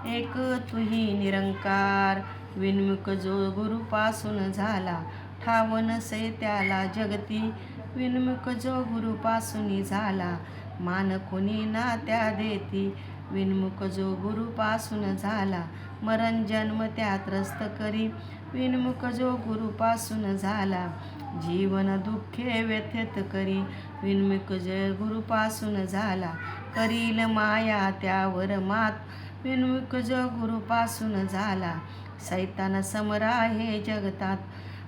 एक तुही निरंकार. विनमुख जो गुरुपासून झाला, ठाव नसे त्याला जगती. विनमुख जो गुरुपासून झाला, मान कोणी ना त्या देती. विनमुख जो गुरुपासून झाला, मरण जन्म त्या त्रस्त करी. विनमुख जो गुरुपासून झाला, जीवन दुःखे व्यथित करी. विनमुख जो गुरुपासून झाला, करील माया त्यावर मात. विनमुख जो गुरुपासून झाला, सैतान समरा हे जगतात.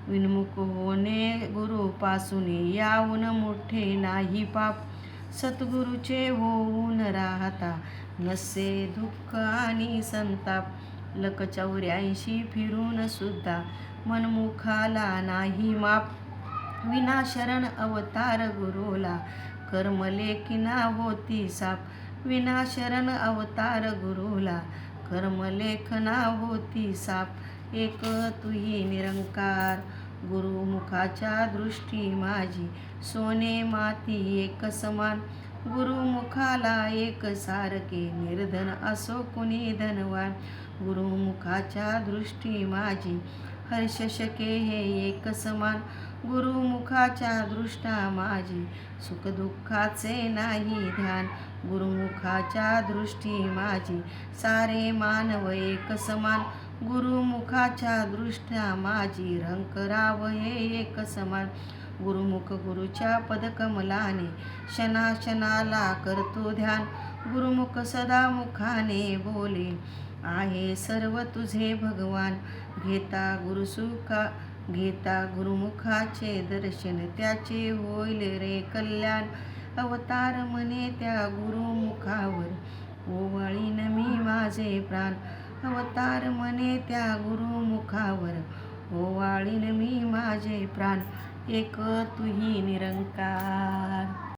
विनमुख होणे गुरुपासून, याहून मोठे नाही पाप. सद्गुरूचे होऊन राहता, नसे दुःख आणि संताप. लक 84 फिरून सुद्धा, मनमुखाला नाही माप. विनाशरण अवतार गुरुला, कर्म लेखिना होती साप. विनाशरण अवतार गुरुला, कर्म लेखना होती साप. एक तुही निरंकार. गुरुमुखाच्या दृष्टी माझी, सोने माती एक समान. गुरुमुखाला एक सारखे, निर्धन असो कुणी धनवान. गुरुमुखाच्या दृष्टी माझी, हर्ष शके हे एक समान. गुरुमुखाच्या दृष्टा माझी, सुख दुःखाचे नाही ध्यान. गुरुमुखाच्या दृष्टी माझी, सारे मानव एक समान. गुरुमुखाच्या दृष्टा माझी, रंक राव हे एक समान. गुरुमुख गुरुच्या पदकमलाने, क्षणाक्षणाला करतो ध्यान. गुरुमुख सदा मुखाने बोले, आहे सर्व तुझे भगवान. घेता गुरुमुखाचे दर्शन, त्याचे होईल रे कल्याण. अवतार म्हणे त्या गुरुमुखावर, ओवाळीन मी माझे प्राण. अवतार म्हणे त्या गुरुमुखावर, ओवाळीन मी माझे प्राण. एक तुही निरंकार.